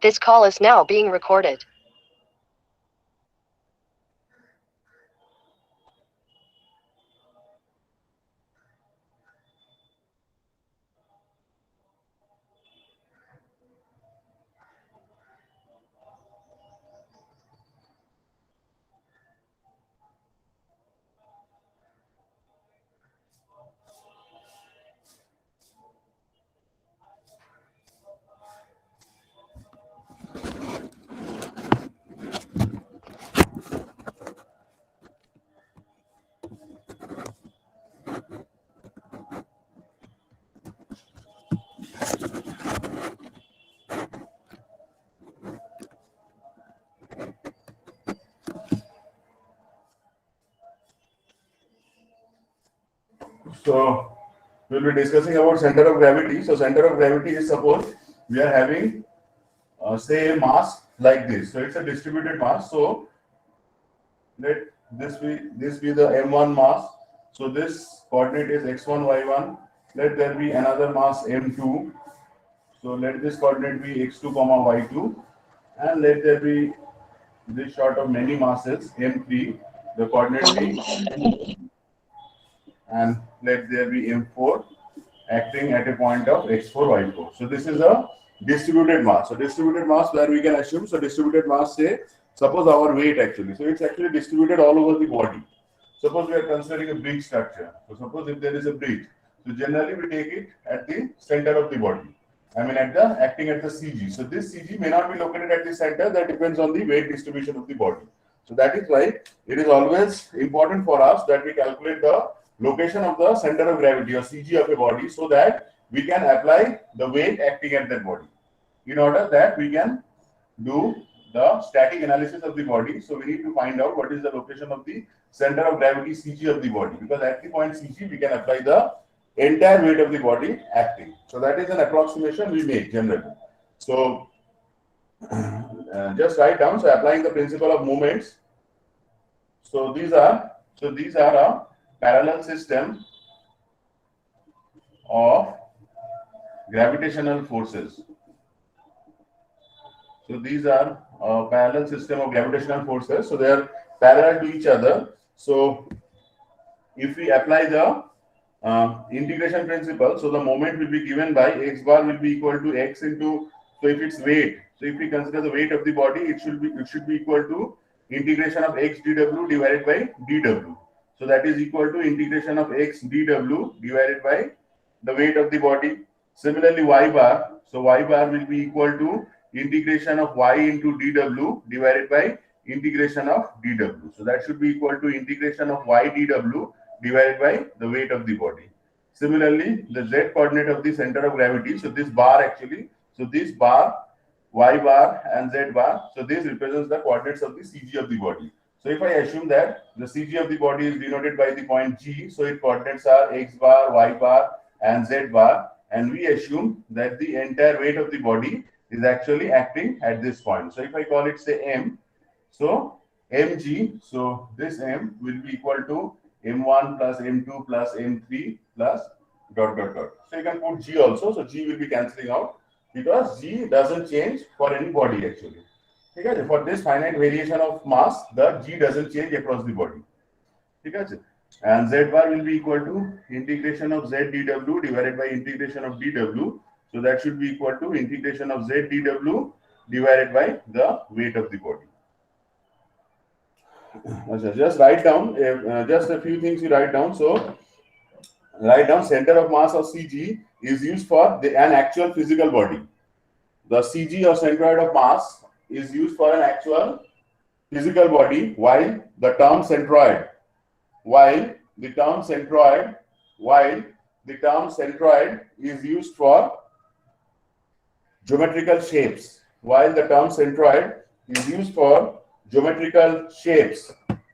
This call is now being recorded. So we'll be discussing about center of gravity. So center of gravity is, suppose we are having say a mass like this. So it's a distributed mass. So let this be the m1 mass. So this coordinate is x1 y1. Let there be another mass m2. So let this coordinate be x2 comma y2, and let there be this sort of many masses m3. The coordinate be, and let there be m4 acting at a point of x4 y4. So this is a distributed mass. So distributed mass, where we can assume, so distributed mass, say suppose our weight actually, so it's actually distributed all over the body. Suppose we are considering a bridge structure. So suppose if there is a bridge, so generally we take it at the center of the body. I mean at the acting at the CG. So this CG may not be located at the center. That depends on the weight distribution of the body. So that is why it is always important for us that we calculate the location of the center of gravity or CG of a body, so that we can apply the weight acting at that body. In order that we can do the static analysis of the body, so we need to find out what is the location of the center of gravity CG of the body, because at the point CG we can apply the entire weight of the body acting. So that is an approximation we make generally. So just write down. So applying the principle of moments. So these are a parallel system of gravitational forces. So these are a parallel system of gravitational forces. So they are parallel to each other. So if we apply the integration principle, so the moment will be given by x bar will be equal to x into, so if it's weight, so if we consider the weight of the body, it should be equal to integration of x dw divided by dw. So that is equal to integration of x dw divided by the weight of the body. Similarly, y bar, so y bar will be equal to integration of y into dw divided by integration of dw. So that should be equal to integration of y dw divided by the weight of the body. Similarly, the z coordinate of the center of gravity, so this bar actually, so this bar, y bar and z bar, so this represents the coordinates of the CG of the body. So if I assume that the CG of the body is denoted by the point G, so its coordinates are x bar, y bar and z bar, and we assume that the entire weight of the body is actually acting at this point. So if I call it say m, so mg, so this m will be equal to m1 plus m2 plus m3 plus dot dot dot. So you can put g also. So g will be cancelling out because g doesn't change for any body actually. Okay, for this finite variation of mass, the g doesn't change across the body. Okay, and z bar will be equal to integration of z dw divided by integration of dw. So that should be equal to integration of z dw divided by the weight of the body. Just write down just a few things you write down. So write down center of mass of CG is used for an actual physical body. The CG or centroid of mass is used for an actual physical body, while the term centroid, while the term centroid, while the term centroid is used for geometrical shapes, while the term centroid is used for geometrical shapes,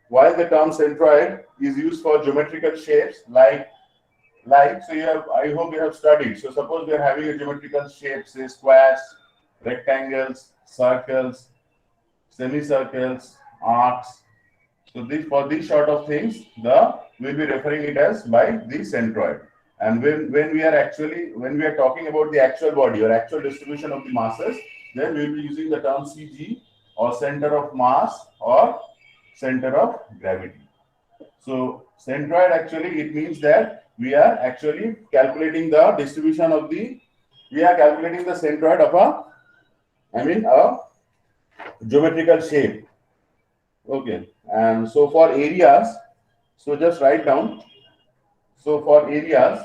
while the term centroid is used for geometrical shapes like so you have, I hope you have studied. So suppose we are having a geometrical shape, say squares, rectangles, circles, semicircles, arcs. So this, for these sort of things, the we'll be referring it as by the centroid. And when we are talking about the actual body or actual distribution of the masses, then we will be using the term CG, or center of mass or center of gravity. So centroid, actually it means that we are actually calculating the distribution of the, we are calculating the centroid of a geometrical shape. Okay, and so for areas, so just write down. So for areas,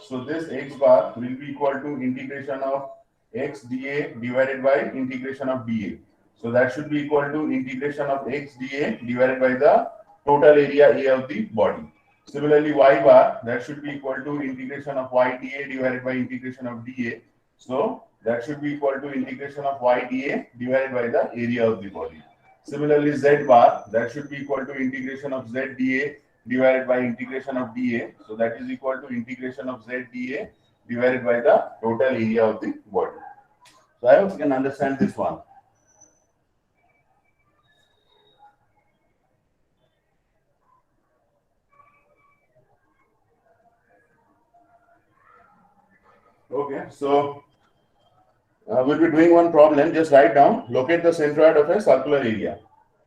so this x bar will be equal to integration of x dA divided by integration of dA. So that should be equal to integration of x dA divided by the total area A of the body. Similarly, y bar, that should be equal to integration of y dA divided by integration of dA. So that should be equal to integration of y dA divided by the area of the body. Similarly, z bar, that should be equal to integration of z dA divided by integration of dA. So that is equal to integration of z dA divided by the total area of the body. So I hope you can understand this one. Okay, so we'll be doing one problem. Just write down, locate the centroid of a circular area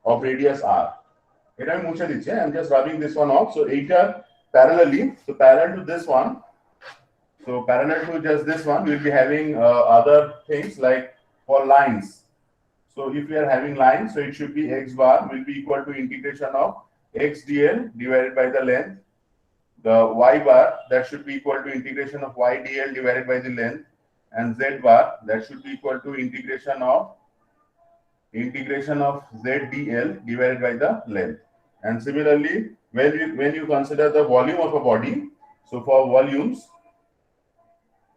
of radius r. I'm just rubbing this one off. So either parallelly, so parallel to this one, so parallel to just this one, we'll be having other things like for lines. So if we are having lines, so it should be x bar will be equal to integration of x dl divided by the length. The y bar, that should be equal to integration of y dl divided by the length, and z bar, that should be equal to integration of z dl divided by the length. And similarly, when you consider the volume of a body, so for volumes,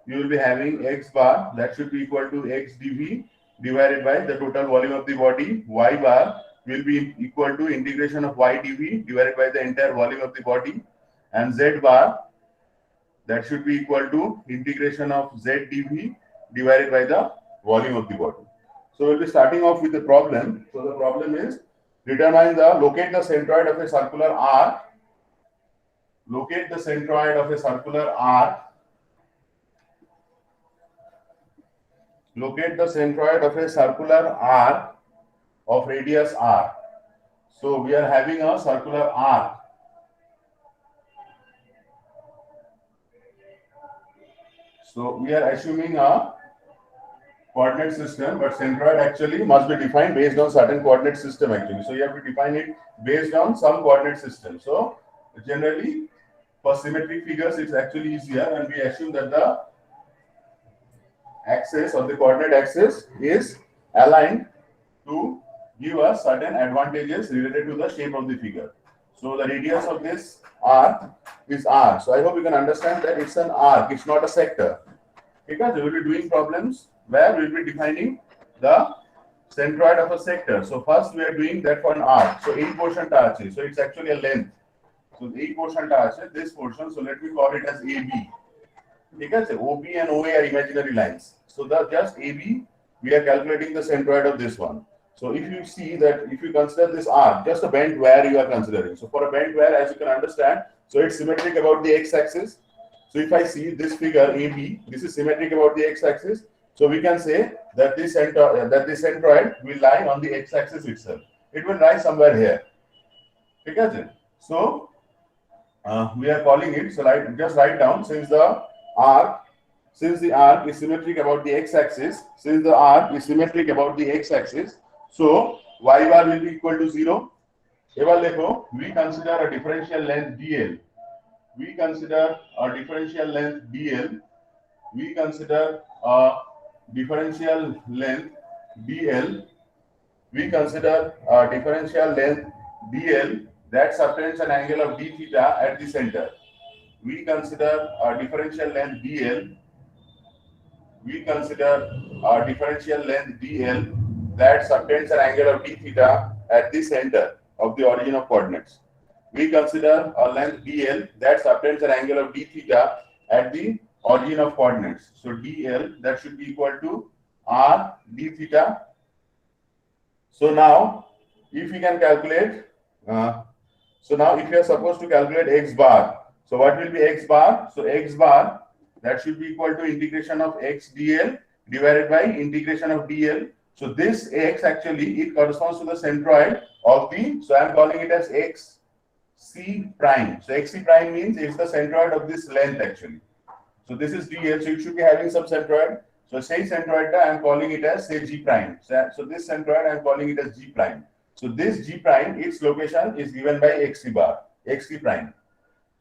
you will be having x bar, that should be equal to x dv divided by the total volume of the body. Y bar will be equal to integration of y dv divided by the entire volume of the body. And z bar, that should be equal to integration of z dv divided by the volume of the body. So we'll be starting off with the problem. So the problem is, locate the centroid of a circular R. Locate the centroid of a circular R. Locate the centroid of a circular R of radius R. So we are having a circular R. So we are assuming a coordinate system, but centroid actually must be defined based on certain coordinate system actually. So you have to define it based on some coordinate system. So generally for symmetric figures it's actually easier, and we assume that the axis or the coordinate axis is aligned to give us certain advantages related to the shape of the figure. So the radius of this R is R. So I hope you can understand that it's an arc, it's not a sector. Because we will be doing problems where we will be defining the centroid of a sector. So first we are doing that for an arc. So A portion touches. So it's actually a length. So the A portion touches this portion. So let me call it as AB. Because OB and OA are imaginary lines. So the just AB, we are calculating the centroid of this one. So if you see that, if you consider this arc, just a bent wire you are considering. So for a bent wire, as you can understand, so it's symmetric about the x-axis. So if I see this figure AB, this is symmetric about the x-axis. So we can say that this centroid will lie on the x-axis itself. It will lie somewhere here. Okay? So we are calling it. So just write down, since the arc is symmetric about the x-axis. So y bar will be equal to 0. We consider a differential length dl. We consider a differential length dl. We consider a differential length dl. We consider a differential length dl that subtends an angle of d theta at the center. We consider a differential length dl. We consider a differential length dl that subtends an angle of d theta at the center of the origin of coordinates. We consider a length dl that subtends an angle of d theta at the origin of coordinates. So dl, that should be equal to r d theta. So now, if we can calculate, so now if you are supposed to calculate x bar, so what will be x bar? So x bar, that should be equal to integration of x dl divided by integration of dl. So this x actually, it corresponds to the centroid of the, so I am calling it as x c prime. So x c prime means it's the centroid of this length actually. So this is dl, so it should be having some centroid. So say centroid, I am calling it as say g prime. So this centroid I am calling it as g prime. So this g prime, its location is given by xc bar, xc prime.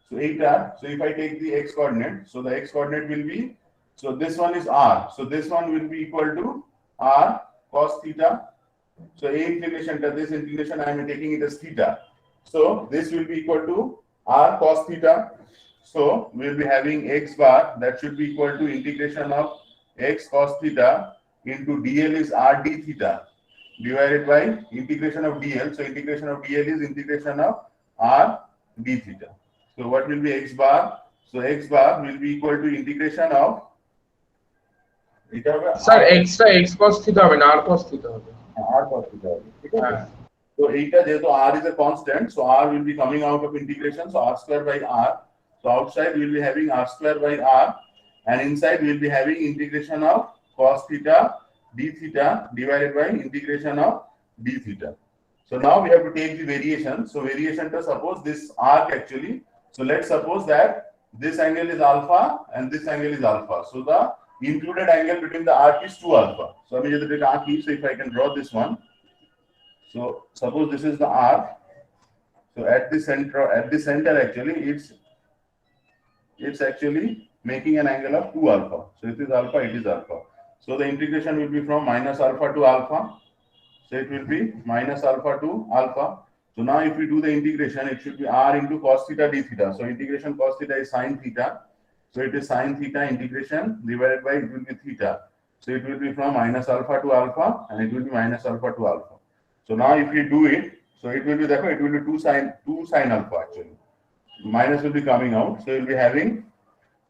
So 8r. So if I take the x coordinate, so the x coordinate will be, so this one is r. So this one will be equal to r cos theta. So a inclination to this inclination, I am taking it as theta. So this will be equal to r cos theta. So we will be having x bar, that should be equal to integration of x cos theta into dl is r d theta divided by integration of dl. So integration of dl is integration of r d theta. So what will be x bar? So x bar will be equal to integration of Sir, x cos theta হবে না r cos theta হবে. R cos theta হবে, ঠিক আছে? So এইটা যেহেতু r is a constant, so r will be coming out of integration, so r square by r. So outside we will be having r square by r, and inside we will be having integration of cos theta d theta divided by integration of d theta. So now we have to take the variation. So variation to suppose this arc actually. So let's suppose that this angle is alpha and this angle is alpha. So the included angle between the arc is 2 alpha. So I mean, the arc is, so if I can draw this one. So suppose this is the arc. So at the center actually it's actually making an angle of 2 alpha. So it is alpha, it is alpha. So the integration will be from minus alpha to alpha. So it will be minus alpha to alpha. So now if we do the integration, it should be r into cos theta d theta. So integration cos theta is sin theta. So it is sin theta integration divided by, it will be theta. So it will be from minus alpha to alpha, and it will be minus alpha to alpha. So now if we do it, so it will be, it will be 2 sin alpha actually. Minus will be coming out. So you'll be having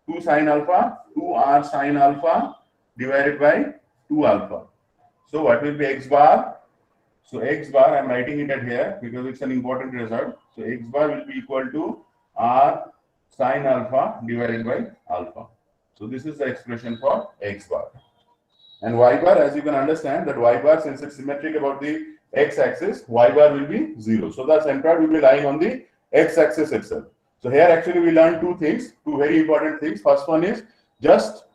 2 sin alpha, 2r sin alpha divided by 2 alpha. So what will be x bar? So x bar, I'm writing it at here because it's an important result. So x bar will be equal to r sin alpha divided by alpha. So this is the expression for x bar. And y bar, as you can understand, that y bar, since it's symmetric about the x-axis, y bar will be 0. So the centroid will be lying on the x-axis itself. So here actually we learned two things, two very important things. First one is just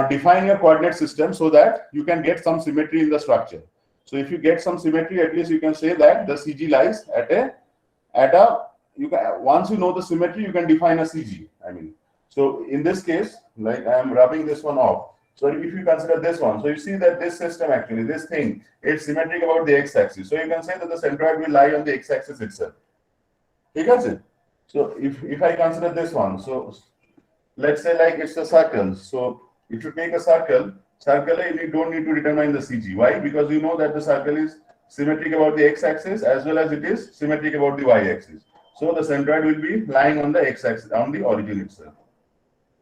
define your coordinate system so that you can get some symmetry in the structure. So if you get some symmetry, at least you can say that the CG lies at a you can, once you know the symmetry, you can define a CG. I mean, so in this case, like I am rubbing this one off. So if you consider this one, so you see that this system actually, this thing, it's symmetric about the x-axis. So you can say that the centroid will lie on the x-axis itself. You got it? So if I consider this one, so let's say like it's a circle. So if you take a circle, you don't need to determine the CG. Why? Because you know that the circle is symmetric about the x-axis as well as it is symmetric about the y-axis. So the centroid will be lying on the x-axis, on the origin itself.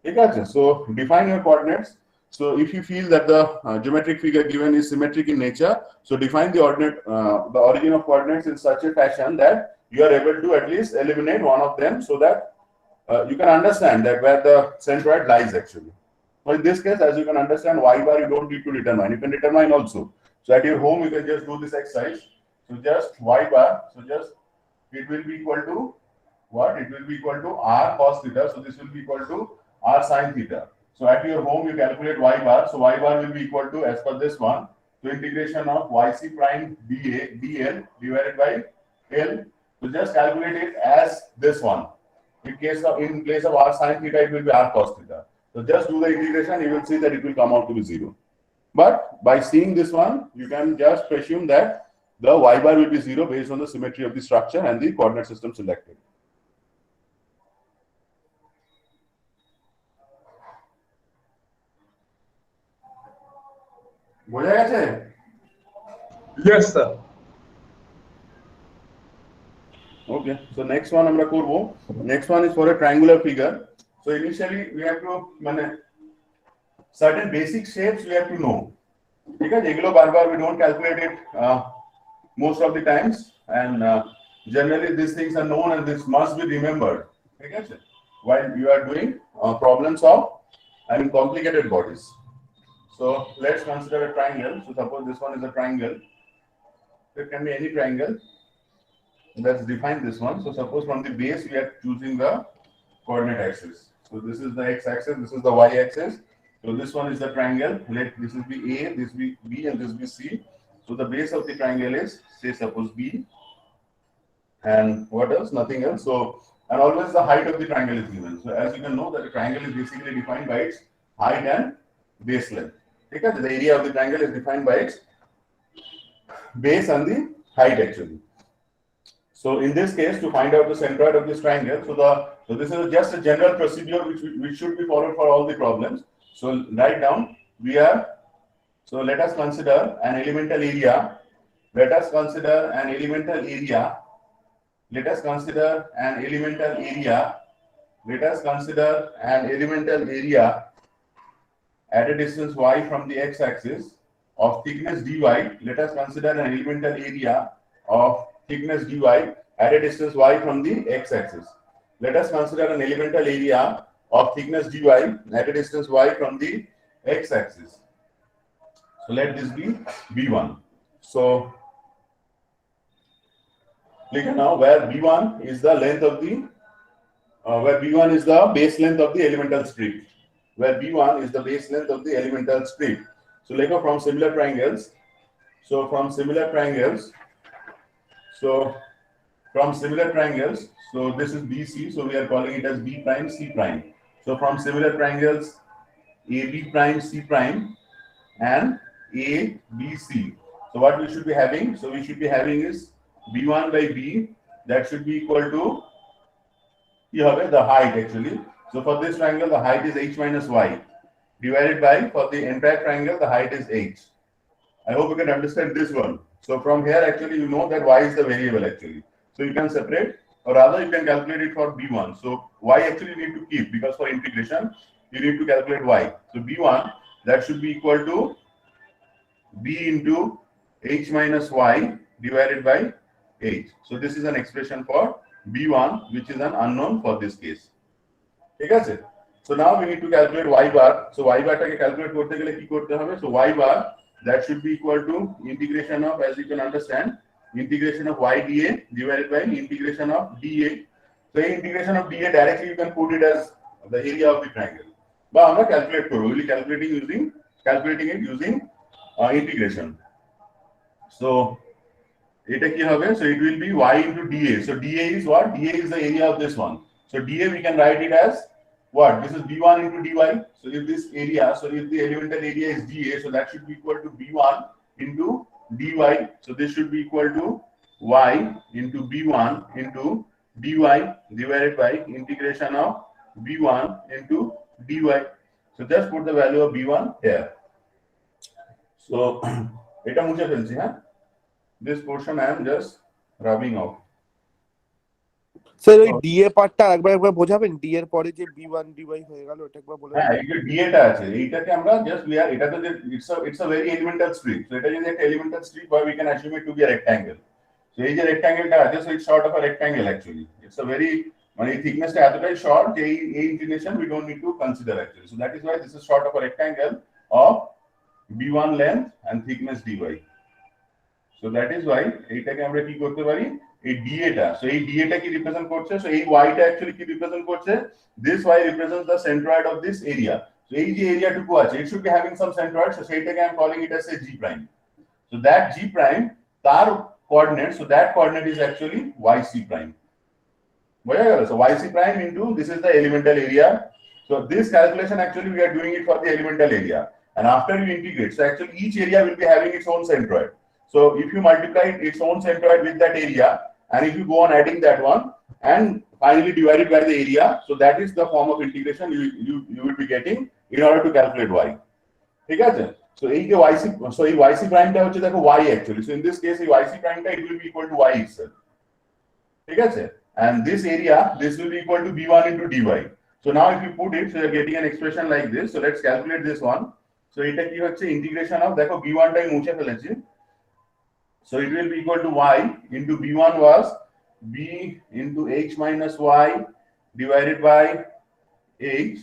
You got it? So define your coordinates. So if you feel that the geometric figure given is symmetric in nature, so define the origin of coordinates in such a fashion that you are able to at least eliminate one of them, so that you can understand that where the centroid lies actually. So in this case, as you can understand, y bar you don't need to determine. You can determine also. So at your home, you can just do this exercise. So just y bar. So just it will be equal to what? It will be equal to r cos theta. So this will be equal to r sin theta. So at your home, you calculate y bar. So y bar will be equal to, as per this one, so integration of yc prime dl divided by l. So just calculate it as this one. In place of r sin theta, it will be r cos theta. So just do the integration, you will see that it will come out to be 0. But by seeing this one, you can just presume that the y bar will be 0 based on the symmetry of the structure and the coordinate system selected. Yes, sir. Okay, so next one আমরা করব. Next one is for a triangular figure. So initially we have to certain basic shapes we have to know. ठीक है, Anglo बार-बार we don't calculate it most of the times, and generally these things are known and this must be remembered. ठीक है, while you are doing problems of complicated bodies. So let's consider a triangle. So suppose this one is a triangle. It can be any triangle. Let's define this one. So suppose from the base we are choosing the coordinate axis. So this is the x-axis, this is the y-axis. So this one is the triangle. Let this is be A, this be B, and this be C. So the base of the triangle is, say, suppose B, and what else? Nothing else. So, and always the height of the triangle is given. So as you can know that the triangle is basically defined by its height and base length. Okay, the area of the triangle is defined by its base and the height actually. So in this case, to find out the centroid of this triangle, so this is just a general procedure which should be followed for all the problems. So write down, so let us consider an elemental area. Let us consider an elemental area. Let us consider an elemental area. Let us consider an elemental area at a distance y from the x-axis of thickness dy. Let us consider an elemental area of thickness dy at a distance y from the x-axis. Let us consider an elemental area of thickness dy at a distance y from the x-axis. So let this be B1. So look at now where B1 is the length of the where B1 is the base length of the elemental strip. Where B1 is the base length of the elemental strip. So like from similar triangles. So from similar triangles. So this is BC. So we are calling it as B prime C prime. So from similar triangles AB prime C prime and ABC. So what we should be having? So we should be having is B1 by B. That should be equal to the height actually. So for this triangle, the height is h minus y divided by, for the entire triangle, the height is h. I hope you can understand this one. So from here, actually, you know that y is the variable actually. So you can separate, or rather you can calculate it for B1. So y actually you need to keep, because for integration, you need to calculate y. So B1, that should be equal to B into h minus y divided by h. So this is an expression for B1, which is an unknown for this case. Okay, so now we need to calculate y bar. So y bar take calculate korte gele ki korte hobe? So y bar, that should be equal to integration of, as you can understand, integration of y dA divided by integration of dA. So integration of dA directly you can put it as the area of the triangle. But we will calculate calculating it using integration. So eta ki hobe? So it will be y into dA. So dA is what? dA is the area of this one. So dA we can write it as what? This is B1 into dy. So if this area, so if the elemental area is dA, so that should be equal to B1 into dy. So this should be equal to y into B1 into dy divided by integration of B1 into dy. So just put the value of B1 here. So eta mujhe felchi ha. This portion I am just rubbing off. Sir ওই DA পার্টটা একবার বোঝাবেন, D এর পরে যে B one dy হয়ে গেল ওটা একবার বলে। হ্যাঁ, এই যে ডিএটা আছে এইটাকে আমরা জাস্ট এটা তো যে it's a very elemental strip. So এটা যদি একটা এলিমেন্টাল স্ট্রিপ হয়, we can assume it to be a rectangle. So এই যে রেক্ট্যাঙ্গেলটা আছে, so it's sort of a rectangle actually. It's a very, মানে এই থিকনেসটা এতটাই শর্ট যে এই inclination we don't need to consider actually. So that is why this is sort of a rectangle of b1 length and thickness dy. So that is why এইটাকে আমরা কি করতে পারি, এই dA টা, সো এই dA টা কি রিপ্রেজেন্ট করছে, সো এই y টা অ্যাকচুয়ালি কি রিপ্রেজেন্ট করছে, this y represents the centroid of this area. So এই যে এরিয়াটুকু আছে, it should be having some centroid, so সেইটাকে I am calling it as a g prime. So that g prime, তার coordinate, so that coordinate is actually yc prime. বোঝা গেল? So yc prime into, this is the elemental area. So this calculation actually we are doing it for the elemental area, and after you integrate, so actually each area will be having its own centroid. So if you multiply its own centroid with that area, and if you go on adding that one and finally divide it by the area, so that is the form of integration you will be getting in order to calculate y. ঠিক আছে? So এই যে yc, so এই yc prime টা হচ্ছে দেখো y actually. So in this case এই yc prime টা it will be equal to y itself. ঠিক আছে? And this area, this will be equal to b1 into dy. So now if you put it, so you're getting an expression like this. So let's calculate this one. So এটা কি হচ্ছে integration of দেখো b1 টাই মুছে ফেলেছি. So it will be equal to y into b1 was b into h minus y divided by h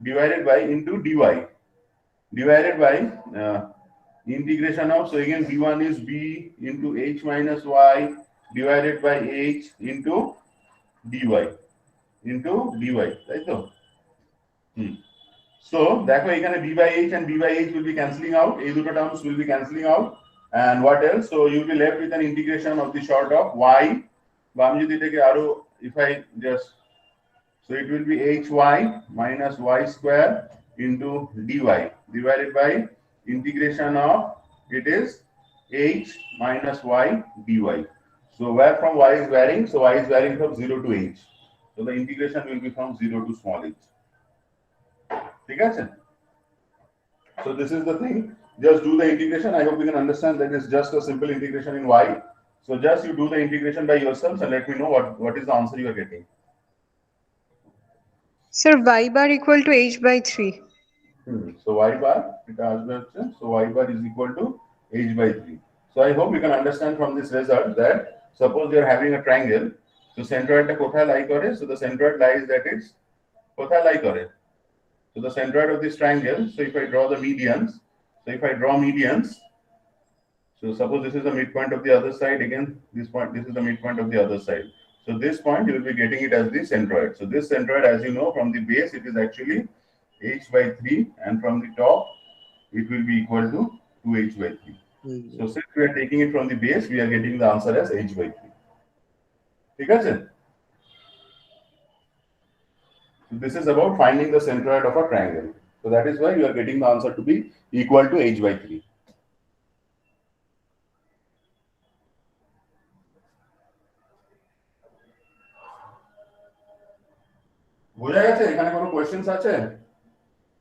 divided by into dy divided by integration of, so again b1 is b into h minus y divided by h into dy তাই তো? So দেখো এখানে b by h and b by h will be cancelling out, এই দুটো terms will be cancelling out, and what else? So you will be left with an integration of the sort of y, বা আমি যদি এটাকে আরো if I just, so it will be hy minus y square into dy divided by integration of, it is h minus y dy. So where from y is varying? So y is varying from 0 to h. So the integration will be from 0 to small h. ঠিক আছে? So this is the thing. Just do the integration. I hope you can understand that it's just a simple integration in y. So just you do the integration by yourselves and let me know what is the answer you are getting. Sir, y bar equal to h by 3. So y bar, so y bar is equal to h by 3. So I hope you can understand from this result that suppose you are having a triangle. So centroid টা কোথায় lie করে? So the centroid lies that is কোথায় lie করে? So the centroid of this triangle, so if I draw the medians, so if I draw medians, so suppose this is the midpoint of the other side, again this point, this is the midpoint of the other side. So this point you will be getting it as the centroid. So this centroid, as you know, from the base it is actually h by 3, and from the top it will be equal to 2h by 3. So since we are taking it from the base, we are getting the answer as h by 3. ঠিক আছে? So this is about finding the centroid of a triangle. So that is why you are getting the answer to be equal to h by 3. বোঝা গেছে? এখানে কোনো questions আছে?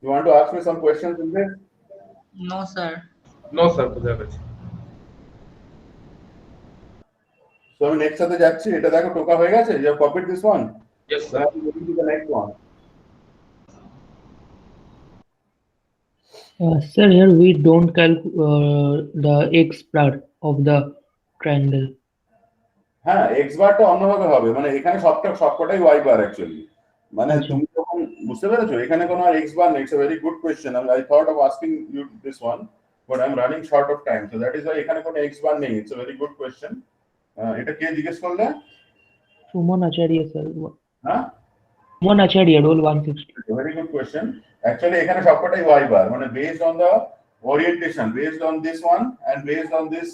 You want to ask me some questions in this? No, sir. No sir, বুঝা গেছে। So আমি next সাথে যাচ্ছি, এটা দেখো টোকা হয়ে গেছে, you have copied this one. Yes, So sir. I am moving to the next one. Sir, here we don't calculate the x part of the triangle. হ্যাঁ, x বারটা অন্যভাবে হবে, মানে এখানে সবকটাই y বার অ্যাকচুয়ালি, মানে আচ্ছা। তুমি যখন বুঝতে পেরেছো এখানে কোনো আর x বার নেই। It's a very good question, I thought of asking you this one, but I'm running short of time, so that is why এখানে কোনো x বার নেই। It's a very good question. এটা কে জিজ্ঞেস করলে? Suman Acharya, sir. হ্যাঁ, Suman Acharya, roll 160. Very good question. Actually এখানে সবকটাই y বার, মানে based on the orientation, based on this one and based on this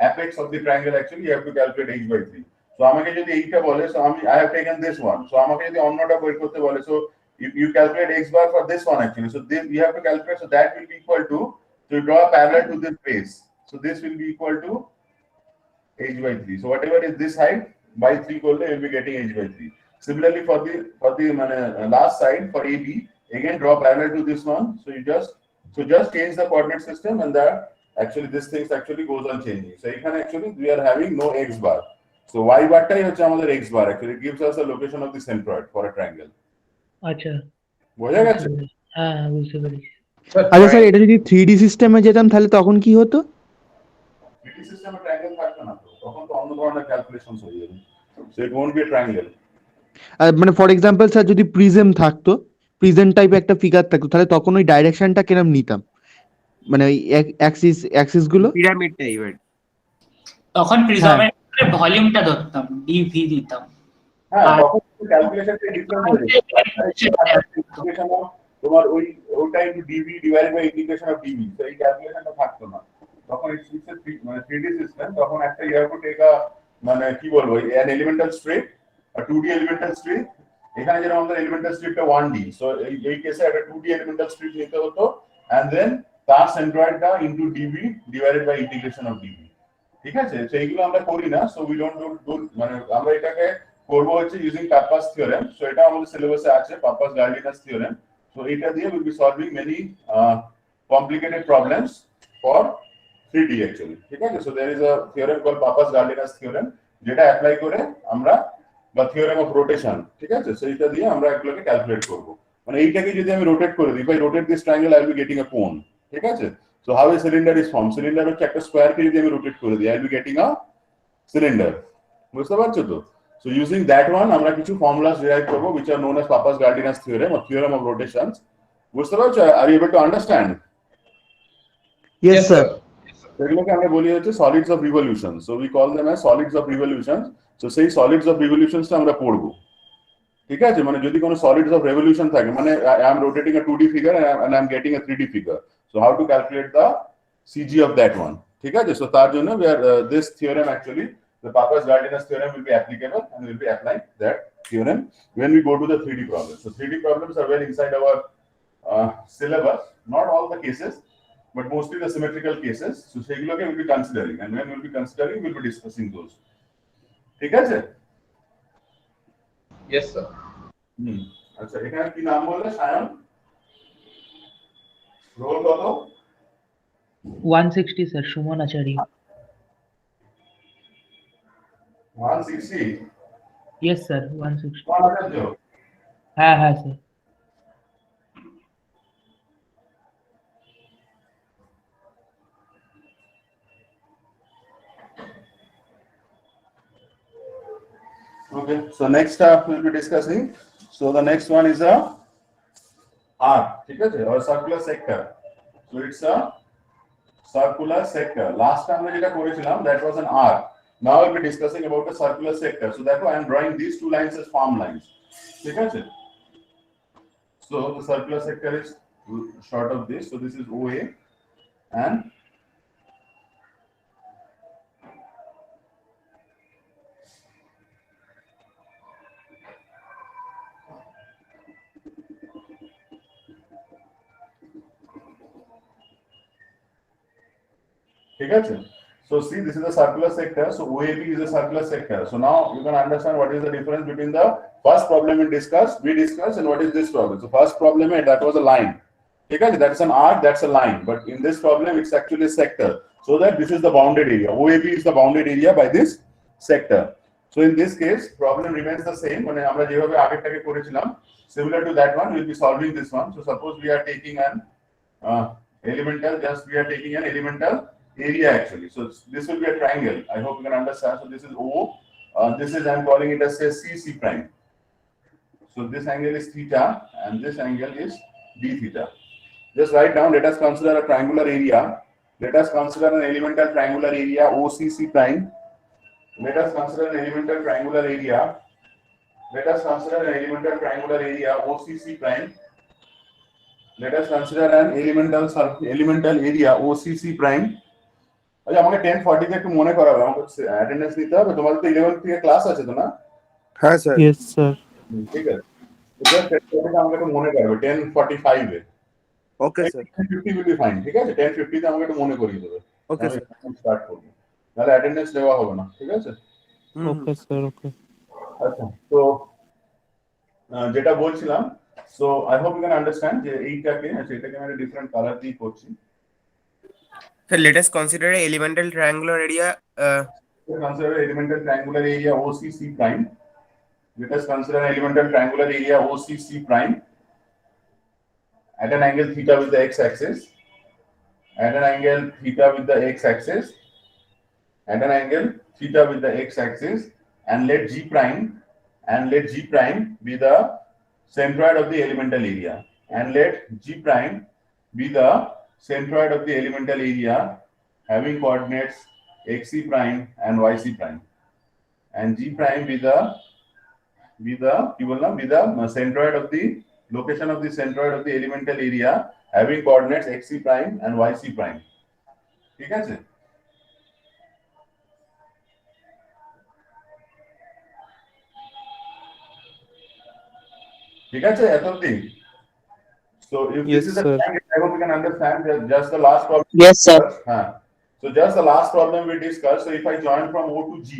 apex of the triangle, actually you have to calculate h by 3. So আমাকে যদি এইটা বলে, so I have taken this one, so আমাকে যদি অন্যটা বের করতে বলে, so if you calculate x bar for this one actually, so this you have to calculate, so that will be equal to, so you draw a parallel to this base, so this will be equal to h by 3. So whatever is this height by 3 করলে you will be getting h by 3. Similarly for the last side for AB, again draw parallel to this one, so you just change the coordinate system, and that actually this things actually goes on changing. So এখানে actually we are having no x bar, so y বারটাই হচ্ছে আমাদের x bar, actually it gives us the location of the centroid for a triangle. আচ্ছা, বোঝা গেছে? হ্যাঁ, বুঝতে পেরেছি। আচ্ছা স্যার, এটা যদি 3D সিস্টেমে যেতাম তাহলে তখন কি হতো? 3D সিস্টেমে ট্রায়াঙ্গেল থাকবে না, তো তখন তো অন্য ধরনের ক্যালকুলেশনস হয়ে যাবে, so it won't be a triangle. মানে ফর এক্সাম্পল স্যার, যদি প্রিজম থাকতো, প্রিজম টাইপ একটা ফিগার থাকতো, তাহলে তখন ওই ডাইরেকশনটা কিরম নিতাম, মানে ওই অ্যাক্সিস গুলো পিরামিড টাইপের। তখন প্রিজমের ভলিউমটা ধরতাম, ডিভি দিতাম। হ্যাঁ, তখন ক্যালকুলেশনটা ডিফারেন্ট হয়ে যেত, তোমার ওইটা into d v divided by integration of d v, তো এই ক্যালকুলেশনটা থাকতো না তখন। ইটস মানে 3D সিস্টেম, তখন একটা you have to take a, মানে কি বলবো, an elemental strip, a 2D elemental strip। এখানে যেরকম আমাদের elemental stripটা 1D, সো এই কেসে একটা 2D elemental strip নিতে হতো, and then তার সেন্ট্রয়েডটা into d v divided by integration of d v. ঠিক আছে, তো এইগুলো আমরা করি না, সো উই ডোন্ট ডু, মানে আমরা এটাকে করবো হচ্ছে ইউজিং পাপাস থিওরেম। সো এটা আমাদের সিলেবাসে আছে, পাপাস গার্লিনাস থিওরেম। সো এটা দিয়ে will be solving many complicated problems for 3D actually। ঠিক আছে, so there is a theorem called Pappus Guldinus theorem, যেটা অ্যাপ্লাই করে আমরা বা থিওরেম অফ রোটেশন, ঠিক আছে? সো এটা দিয়ে আমরা এগুলোকে ক্যালকুলেট করব। মানে এইটাকে যদি আমি রোটেট করে দিই, if I rotate this triangle I will be getting a cone, ঠিক আছে? So how a cylinder is formed? Cylinder হচ্ছে একটা স্কয়ারকে যদি আমি রোটেট করে দিই, I will be getting a cylinder. বুঝতে পারছো তো? So using that one আমরা কিছু ফর্মুলাস ডিরাইভ করব which are known as Papas-Gardiner theorem or theorem of rotations. বুঝতে পারছো? Are you able to understand? Yes, sir. এগুলোকে আমরা বলি হচ্ছে solids of revolution. So we call them as solids of revolution. So সেই solids of রিভলিউশনসটা আমরা পড়ব, ঠিক আছে? মানে যদি কোনো সলিডস অফ রিভলিউশন থাকে, মানে I am rotating a 2D figure and I am getting a 3D figure, so how to calculate the CG of that one, ঠিক আছে? সো তার জন্য we are this theorem actually the Papas-Gardiner theorem will be applicable and we will be applying that theorem when we go to the 3D problems. So 3D problems are well inside our syllabus, not all the cases but mostly the symmetrical cases. So সেগুলোকে we'll be considering, and when we'll be considering we'll be discussing those. ঠিক আছে? Yes, sir. আচ্ছা, এখানে কি নাম বললে? Sayan? Role কত? 160, sir. Shumon Acharya. 160? Yes, sir. 160. 100? Ha, sir. Okay, so next we'll be discussing. So the next one is a arc, ঠিক আছে? Or circular sector. So it's a circular sector. Last time we যেটা করেছিলাম that was an arc. Now we'll be discussing about the circular sector. So therefore I am drawing these two lines as form lines. ঠিক আছে? So the circular sector is short of this. So this is OA and ঠিক আছে? So see, this is a circular sector. So OAB is a circular sector. So now you can understand what is the difference between the first problem we discussed, and what is this problem. So first problem that was a line. ঠিক আছে? That's an arc, that's a line. But in this problem, it's actually a sector. So that this is the bounded area. OAB is the bounded area by this sector. So in this case, problem remains the same. মানে আমরা যেভাবে আগেরটাকে করেছিলাম, similar to that one, we'll be solving this one. So suppose we are taking an elemental area actually. So this will be a triangle. I hope you can understand. So this is O. This is, I'm calling it as say C prime. So this angle is theta and this angle is d theta. Just write down. Let us consider a triangular area. Let us consider an elemental triangular area OCC prime. Let us consider an elemental triangular area. Let us consider an elemental triangular area OCC prime. Let us consider an elemental area OCC prime. আচ্ছা, আমাকে 10:40 তে একটু মনে করাবে, আমাকে attendance নিতে হবে। তোমাদের তো 11 থেকে ক্লাস আছে তো না? হ্যাঁ স্যার। Yes, sir. ঠিক আছে, জাস্ট 10:40 তে আমাকে একটু মনে করাবে 10:45 এ। Okay sir. 10:50 will be fine, ঠিক আছে? 10:50 তে আমাকে একটু মনে করিয়ে দেবে। ওকে আমি স্যার। স্টার্ট করব, তাহলে অ্যাটেন্ডেন্স দেওয়া হবে না, ঠিক আছে? Okay, sir. Okay. আচ্ছা, তো যেটা বলছিলাম, so I hope you can understand যে এইটাকে, আচ্ছা এটাকে আমি ডিফারেন্ট কালার দিয়ে করছি। So let us consider an elemental triangular area. Consider elemental triangular area OCC prime. Let us consider an elemental triangular area OCC prime at an angle theta with the x-axis. At an angle theta with the x-axis. At an angle theta with the x-axis, and let G prime be the centroid of the elemental area, and let G prime be the centroid of the elemental area having coordinates xc prime and yc prime, and G prime be the centroid of the location of the centroid of the elemental area having coordinates xc prime and yc prime. ঠিক আছে? ঠিক আছে এত অবধি? So if Yes, this is a sir. triangle, I hope you can understand that just the last problem. Yes, sir. So just the last problem we discussed. So if I join from O to G,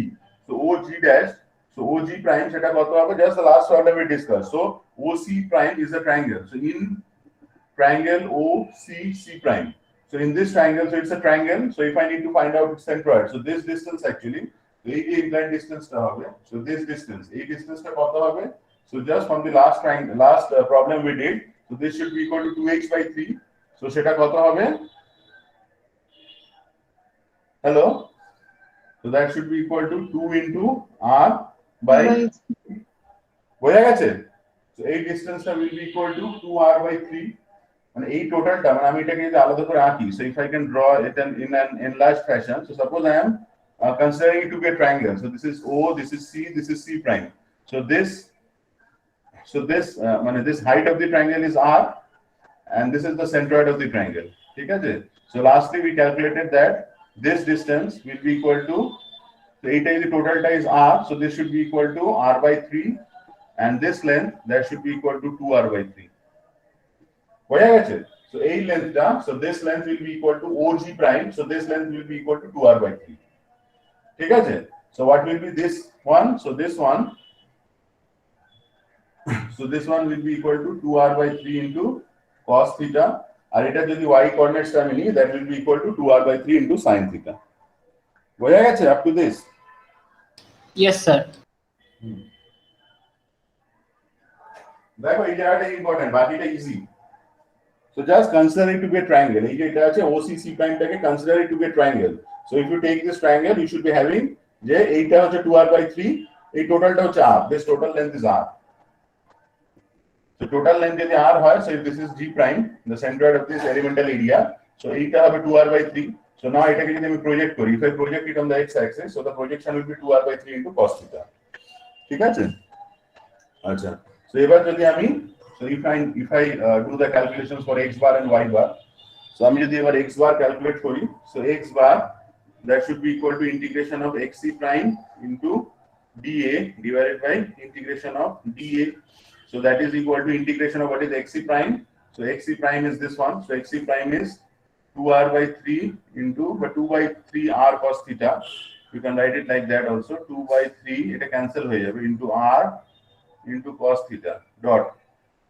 so OG dash, so OG prime, সেটা কত হবে? Just the last problem we discussed. So OC prime is a triangle. So in triangle OCC prime. So in this triangle, so it's a triangle. So if I need to find out its centroid, so this distance actually, এই যে inclined distance টা হবে, so this distance, এই distance টা কত হবে? So just from the last problem we did, so this should be equal to 2h by 3. So সেটা কত হবে? Hello? So that should be equal to 2 into r by বোঝা গেছে? So এই ডিসটেন্সটা will be equal to 2r by 3. মানে এই টোটালটা, মানে আমি এটাকে যদি আলাদা করে আঁকি, so if I can draw it in an enlarged fashion, so suppose I am considering it to be a triangle. So this is O, this is C, this is C prime. So this this height of the triangle is R, and this is the centroid of the triangle. ঠিক আছে? So lastly we calculated that this distance will be equal to, so এইটা the totalটা is R, so this should be equal to R by 3, and this length that should be equal to 2R by 3. বোঝা গেছে? So এই lengthটা, so this length will be equal to OG prime, so this length will be equal to 2R by 3. ঠিক আছে? So what will be this one? So this one will be equal to 2R by 3 into cos theta, আর এটা যদি y coordinates আমি নিই, that will be equal to 2R by 3 into sin theta. বোঝা গেছে up to this? Yes, sir. দেখো এই জায়গাটা important, বাকিটা easy. So just consider it to be a triangle. এই যে এটা আছে OCC prime টাকে consider it to be a triangle. So if you take this triangle, you should be having যে এইটা হচ্ছে 2R by 3, এই টোটালটা হচ্ছে R. This total length is R. So total length যদি R হয়, so if this is G prime, the centroid of this elemental area, so এইটা হবে 2R by 3. So now এটাকে যদি আমি প্রজেক্ট করি, if I project it on the x axis, so the projection will be 2R by 3 into cos theta. ঠিক আছে? আচ্ছা, so এবার যদি আমি, so if I do the calculations for x bar and y bar, so আমি যদি এবার x bar calculate করি, so x bar that should be equal to integration of xc prime into dA divided by integration of dA. So that is equal to integration of what is xc prime. So xc prime is this one. So xc prime is 2r by 3 into, but 2 by 3 r cos theta. You can write it like that also. 2 by 3 এটা cancel হয়ে যাবে into r into cos theta dot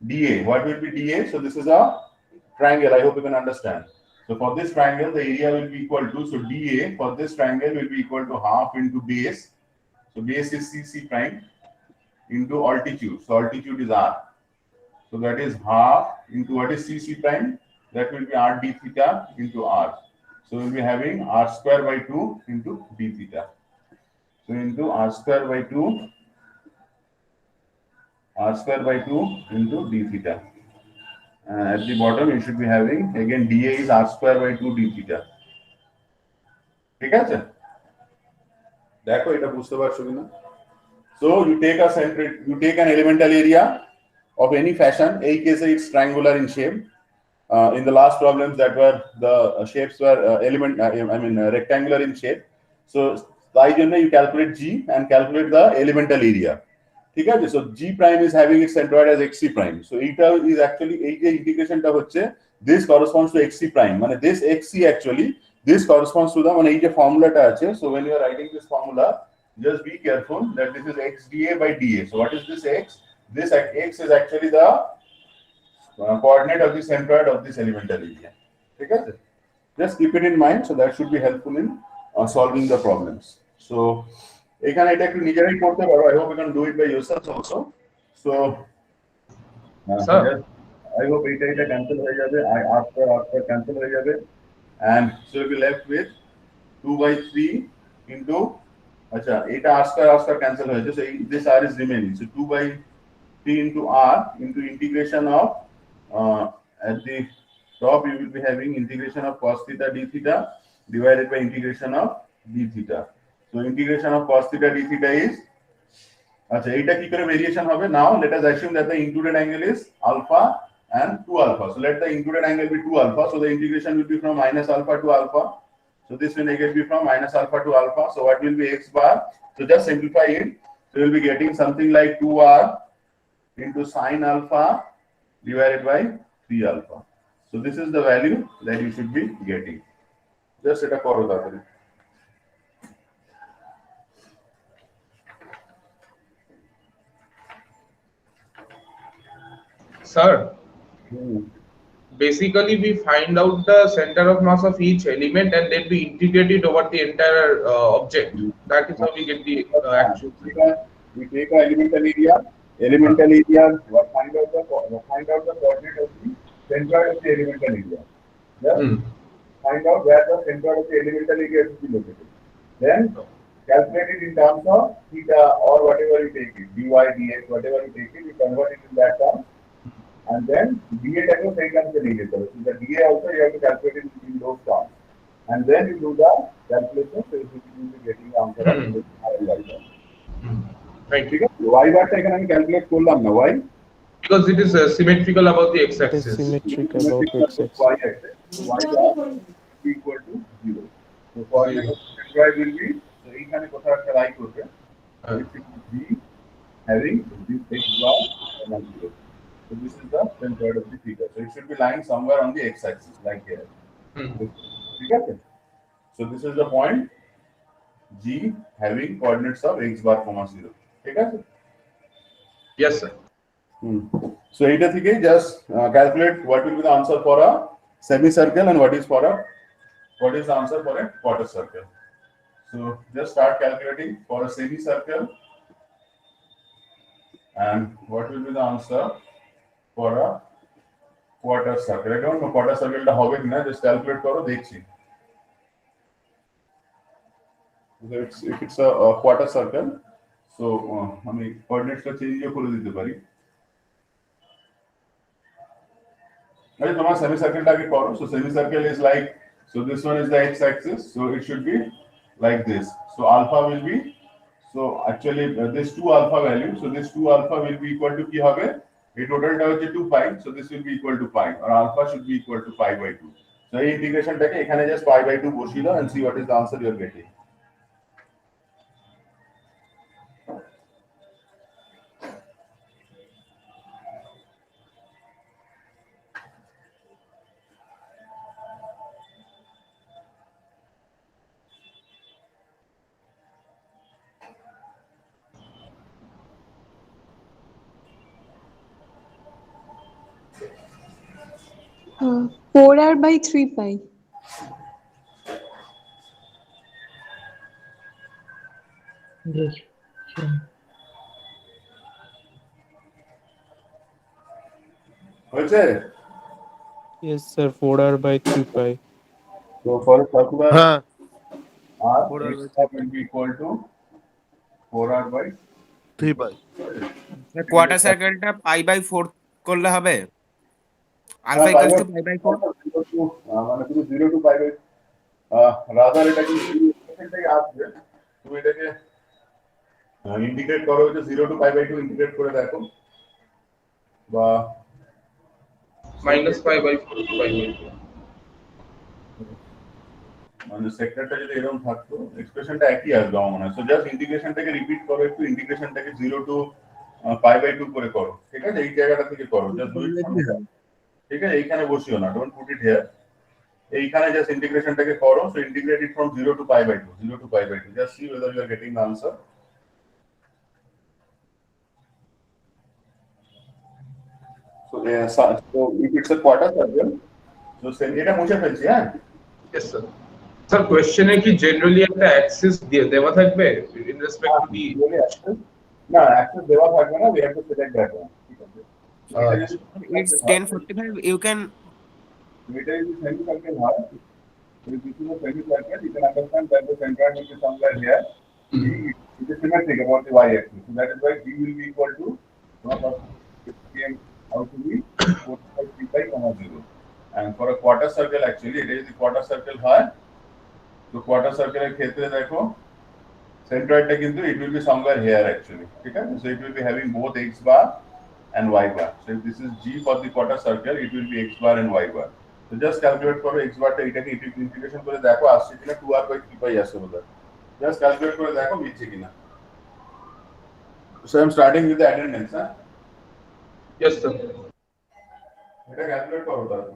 dA. What will be dA? So this is a triangle. I hope you can understand. So for this triangle, the area will be equal to, so dA for this triangle will be equal to half into base. So base is CC prime into altitude. So altitude is R. So that is half into what is CC prime? That will be R d theta into R. So we'll be having R square by 2 into d theta. So into R square by 2 into d theta. At the bottom you should be having again dA is R square by 2 d theta. ঠিক আছে? দেখো এটা বুঝতে পারছো কিনা? So you take an elemental area of any fashion. A case it's triangular in shape. In the last problems that were the shapes were rectangular in shape. So তাই জন্য you calculate G and calculate the elemental area. ঠিক আছে? So G prime is having its centroid as xc prime. So এটা is actually এই যে ইন্টিগ্রেশনটা হচ্ছে, this corresponds to xc prime. মানে this xc actually this corresponds to the, মানে এই যে ফর্মুলাটা আছে, so when you are writing this formula, just be careful that this is x dA by dA. So what is this x? This x is actually the coordinate of the centroid of this elemental area. ঠিক আছে? Just keep it in mind, so that should be helpful in solving the problems. So এখানে এটা একটু নিজেরাই করতে পারো. I hope you can do it by yourselves also. So Sir. I hope এটা cancel হয়ে যাবে, after cancel হয়ে যাবে, and so you'll be left with 2 by 3 into, আচ্ছা এটা r square cancel হয়েছে, so this r is remaining. So 2 by 3 into r into integration of at the top you will be having integration of cos theta d theta divided by integration of d theta. So integration of cos theta d theta is, আচ্ছা এইটা কি করে variation হবে? Now let us assume that the included angle is alpha and 2 alpha. So let the included angle be 2 alpha. So the integration will be from minus alpha to alpha. So this will again be from minus alpha to alpha. So what will be x bar? So just simplify it. So you'll be getting something like 2r into sine alpha divided by 3 alpha. So this is the value that you should be getting. Just set a করো তাড়াতাড়ি। Sir, basically we find out the center of mass of each element and then we integrate it over the entire object. that is how we get the actual. We take a elemental area. Elemental area. Find out the coordinate of the centroid of the elemental area. Yeah. Find out where the centroid of the elemental area is to be located. Then calculate it in terms of theta or whatever you take it, dy, dx, whatever you take it, you convert it in that term. And then dA type of thing comes in negative. So the dA also you have to calculate it in those terms. And then you do the calculation, so you will be getting the answer of the y bar. Right. Because y bar ta ekhane ami calculate korlam na, why? Because it is symmetrical about the x-axis. Symmetric about x-axis. Y axis. Y bar equal to 0. So coordinate of centroid will be, so ekhane kotha ekta line korbe. It will be having this x bar and 0. So this is the centroid of the figure. So it should be lying somewhere on the x-axis, like here. Okay. So this is the point G having coordinates of x bar comma 0. Okay. Yes, sir. So এটা থেকে just calculate what will be the answer for a semicircle and what is the answer for a quarter circle. So just start calculating for a semicircle and what will be the answer for a quarter circle. I don't know quarter circle টা হবে কিনা, just calculate করো দেখছি. If it's a quarter circle, so আমি coordinates টা change করে দিতে পারি. আরে তোমার semicircle টাকে করো. So semicircle is like, so this one is the x-axis, so it should be like this. So alpha will be, so actually this 2 alpha value, so this 2 alpha will be equal to কি হবে? এই টোটালটা হচ্ছে 2 pi, so this will be equal to pi, or alpha should be equal to pi by 2. So এই ইন্টিগ্রেশনটাকে এখানে just pi by 2 বসিয়ে দাও and see what is the answer you are getting. Uh, 4r by 3 pi. Yes. Sure. হয়েছে? Yes, sir. 4r by 3 pi. So for a circular হ্যাঁ r, 4r x will be equal to 4r by 3 pi. Quarter সার্কেলটা pi by 4 করলে হবে alpha equals to pi by 4 মানে পুরো 0 to pi by rather এটা কি ইকুয়েশনটাই আসবে, তুমি এটাকে ইন্টিগ্রেট করো, যে 0 to pi by 2 ইন্টিগ্রেট করে দেখো, বা minus pi by 4 pi by 2. মানে সেক্টরটা যদি এরকম থাকতো এক্সপ্রেশনটা একই আসবে আমার মনে হয়। সো জাস্ট ইন্টিগ্রেশনটাকে রিপিট করো, একটু ইন্টিগ্রেশনটাকে 0 to pi by 2 করে করো, ঠিক আছে? এই জায়গাটা থেকে করো, জাস্ট ডু ইট, ঠিক আছে? এইখানে বসিও না, ডোন্ট পুট ইট হিয়ার, এইখানে জাস্ট ইন্টিগ্রেশনটাকে করো। So integrate it from 0 to pi by 2, 0 to pi by 2, just see whether you are getting the answer. So if it's a quarter circle, so এটা মুছে ফেলছি, হ্যাঁ? Yes, sir. Sir, question है कि generally একটা axis দেওয়া থাকবে in respect to the না, অ্যাক্সেস দেওয়া থাকবে না, we have to select that one, ঠিক আছে? it's 1045 you can Meter is semicircle high. So if this is a semicircle, you can understand that the centroid will be somewhere here. It is symmetric about the y-axis. So that is why G will be equal to it came out to be 4.3 pi, 0. And for a quarter circle, actually, it is the quarter circle high. So quarter circle এর ক্ষেত্রে দেখো centroidটা কিন্তু it will be somewhere here actually, ঠিক আছে? So it will be having both x bar and y bar. So if this is G for the quarter circle, it will be x bar and y bar. So just calculate করো x bar টা, এটাকে integration করে দেখো আসছে কিনা, 2r by 3 pi আসছে বোধহয়। Just calculate করে দেখো মিলছে কিনা। So I'm starting with the attendance, huh? yes, sir. এটা ক্যালকুলেট করো তাহলে।